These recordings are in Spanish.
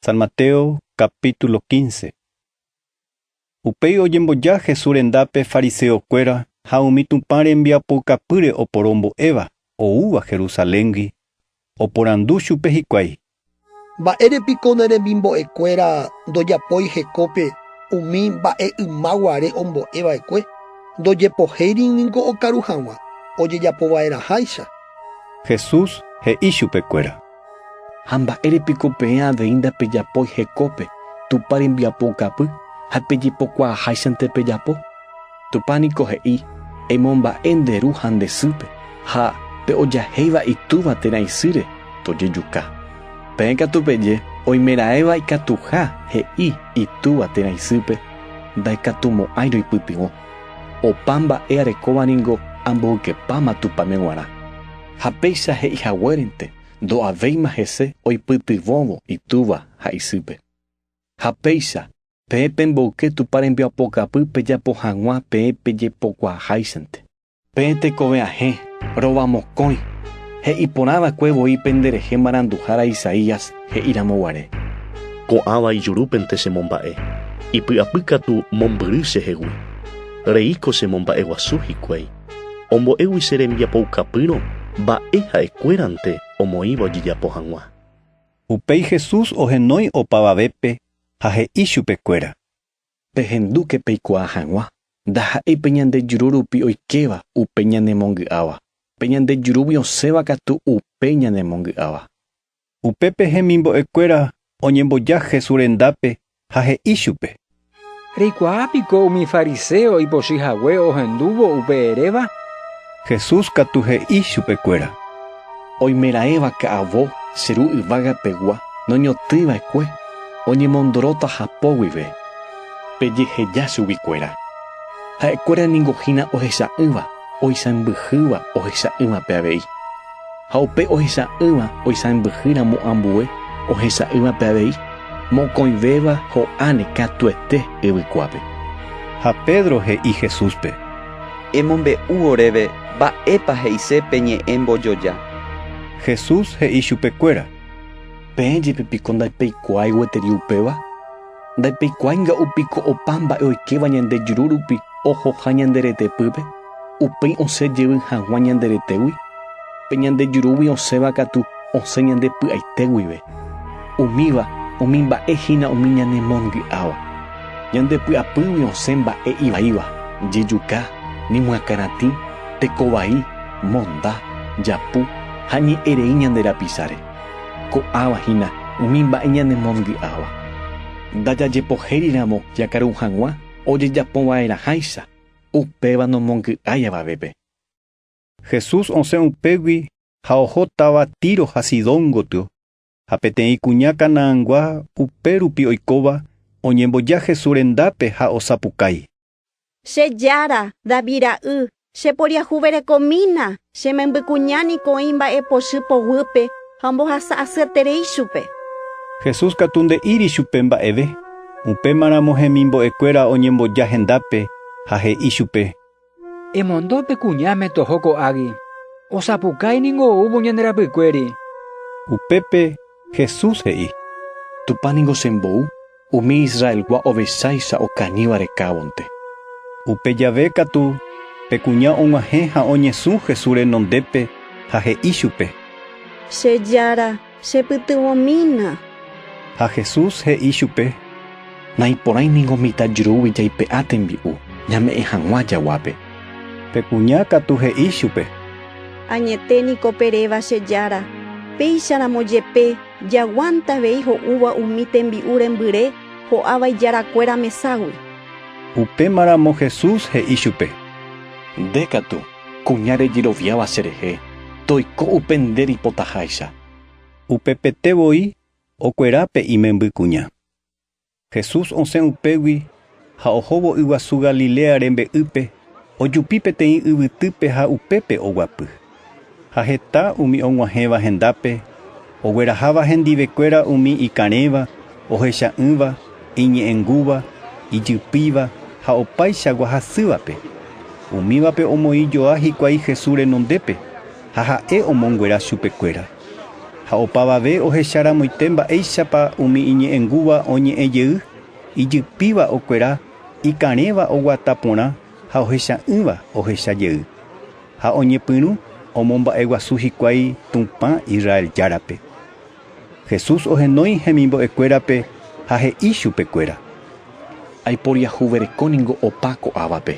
San Mateo, capítulo 15. Upéi ojemboja Jesús rendápe fariseokuéra ha umi tupã rembiapokapýre oporombo'éva oúva Jerusaléngui oporandu chupe hikuái. Mba'érepiko ne remimbo'ekuéra ndojapói hekópe umi mba'e'ymaguare ombo'eva'ekue, ndojepohéiriniko okaru hag̃ua ojejapova'eraháicha. Jesús he'i chupekuéra. Ha mba'érepiko peẽ avei ndapejapói hekópe Tupã rembiapokapy ha pejepokuaaháichante pejapo. Tupãniko he'i emomba'e nderu ha ndesýpe ha pe ojahéiva itúva térã isýre tojejuka. Peẽ katu peje oimeraẽva ikatuha he'i itúva térã isýpe ndaikatumo'ãi roipytyvõ. Opa mba'e arekóvaniko amboykepáma tupãme g̃uarã. Ha péicha he'ihaguérente ndo'avéima hese oipytyvõvo itúva ha isýpe. Ha péicha peẽ pembouke Tupã rembiapokapy pejapo hag̃ua peẽ pejepokuaaháichante. Peẽ tekove ahẽ rova mokõi he'iporãva'ekue voi penderehe maranduhára Isaías he'iramoguare. Ko'ãva ijurúpente chemomba'e, ipy'apy katu mombyry chehegui. Reíko chemomba'e guasu hikuái. Ombo'égui che rembiapoukapýro mba'e ha'ekuérante omoĩva ojejapo hag̃ua. Upéi Jesús ohenói opavavépe ha he'i chupekuéra. Pehendúke peikuaa hag̃ua ndaha'éi pe ñandejuru rupi oikeva upe ñanemongy'áva. Pe ñandejurúgui osẽva katu upe ñanemongy'áva. Upépe hemimbo'ekuéra oñemboja Jesús rendápe ha he'i chupe. Reikuaapiko umi fariseo ipochyhague ohendúvo upe eréva. Jesús katu he'i chupekuéra. Oimeraẽva ka'avo cheru yvágapegua noñotỹva'ekue oñemondorota hapóguive. Pejeheja chuguikuéra. Ha'ekuéra ningohína ohecha'ỹva oisãmbyhýva ohecha'ỹvape avei. Ha upe ohecha'ỹva oisãmbyhýramo ambue ohecha'ỹvape avei mokõivéva ho'áne katuete yvykuápe. Ha Pedro he'i Jesúspe. Emombe'u oréve mba'épa he'ise peñe'ẽ mbojoja. Jesús he'i chupekuéra. Péjepepiko ndaipeikuái gueteri upéva. Ndaipeikuáinga'upiko opa mba'e oikeva ñandejuru rupi ohoha ñanderetepýpe. Upéi osẽjevy hag̃ua ñanderetégui. Pe ñandejurúgui osẽva katu osẽ ñandepy'aitéguive. Umíva umi mba'ehína umi ñanemongy'áva. Ñandepy'apýgui osẽ mba'e ivaíva, jejuka, nimyakaratĩ, tekovai, monda, japu ha ñe'ẽrei ñanderapisáre. Ko'ãvahína umi mba'e ñanemongy'áva. Ndajajepohériramo jakaru hag̃ua ojejapova'eraháicha upéva nomongy'ái avavépe. Jesús osẽ upégui ha oho táva Tiro ha Sidón gotyo. Ha peteĩ kuña Kanaãngua upérupi oikóva oñemboja Jesús rendápe ha osapukái. Chejára David ra'y cheporiahuverekomína chemembykuñániko oĩ mba'e pochy poguýpe ha mbohasa'asyeterei chupe. Jesús katu nde'íri chupe mba'eve. Upémaramo hemimbo'ekuéra oñemboja hendápe ha he'i chupe. Emondópe kuñáme tohóko águi. Osapukáiniko oúvo ñanderapykuéri. Upépe Jesús he'i. Tupãniko chembou umi Israelgua ovecháicha okañýva rekávonte. Upe jave katu pekuña og̃uahẽ ha oñesũ Jesús renondépe ha he'i chupe. Chejára chepytyvõmína. Ha Jesús he'i chupe. Naiporãiniko mitajurúgui jaipe'a tembi'u ñame'ẽ hag̃ua jaguápe. Pekuña katu he'i chupe. Añeténiko peréva chejára. Péicharamo jepe jaguántavei ho'úva umi tembi'u rembyre ho'áva ijarakuéra meságui. Upémaramo Jesús he'i chupe. Ndékatu kuña rejeroviáva cherehe toiko upe nde ipotaháicha. Upepetevoi okuerápe imemby kuña. Jesús osẽ upégui ha ohóvo yguasu Galilea rembe'ýpe ojupi peteĩ yvytýpe ha upépe oguapy. Ha heta umi og̃uahẽva hendápe ogueraháva hendivekuéra umi ikarẽva, ohecha'ỹva, iñe'ẽngúva, ijypýva ha opaicha guahasývape. Umívape omoĩjoa hikuái Jesús renondépe ha ha'e omonguera chupekuéra. ha opavave ohecharãmoite mba'éichapa umi iñe'ẽngúva oñe'ẽjey, ijypíva okuera, ikarẽva oguata porã ha ohecha'ỹva ohechajey. Ha oñepyrũ omomba'e guasu hikuái tupã Israel járape. Jesús ohenói hemimbo'ekuérape ha he'i chupekuéra: Aiporiahuverekóningo opa ko'ávape.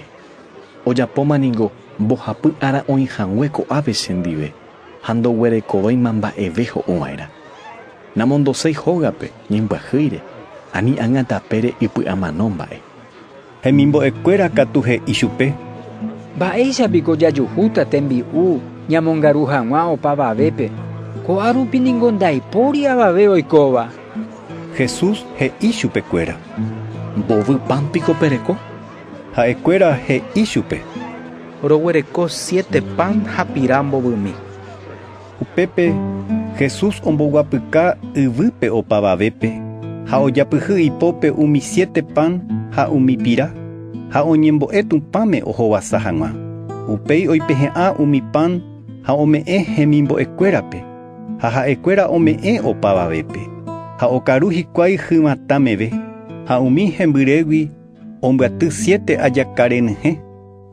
Ojapómaniko mbohapy ára oĩhague ko'ápe chendive ha ndoguerekovéima mba'eve ho'uva'erã. Namondoséi hógape ñembyahýire ani añatapére ipy'amano mba'e. Hemimbo'ekuéra katu he'i chupe: Mba'éichapiko jajuhúta tembi'u ñamongaru hag̃ua opavavépe. Ko'árupi ningo ndaipóri avave oikóva. Jesús he'i chupekuéra: Mbovy pámpiko pereko? Ha'ekuéra he'i chupe: Roguereko 7 pan ha pira mbovymi. Upépe Jesús omboguapyka yvýpe opavavépe ha ojapyhy ipópe umi 7 pan ha umi pira ha oñembo'e tupãme ohovasa hag̃ua. Upéi oipehe'ã umi pan ha ome'ẽ hemimbo'ekuérape ha ha'ekuéra ome'ẽ opavavépe ha okaru hikuái hymatãmeve ha umi hembyrégui ombyaty 7 ajakárenyhẽ.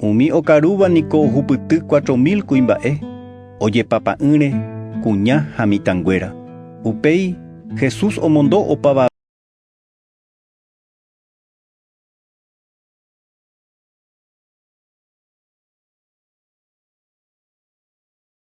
Umi okarúva niko ohupyty 4.000 kuimba'e ojepapa'ỹre, kuña ha mitãnguéra. Upéi Jesús omondo opava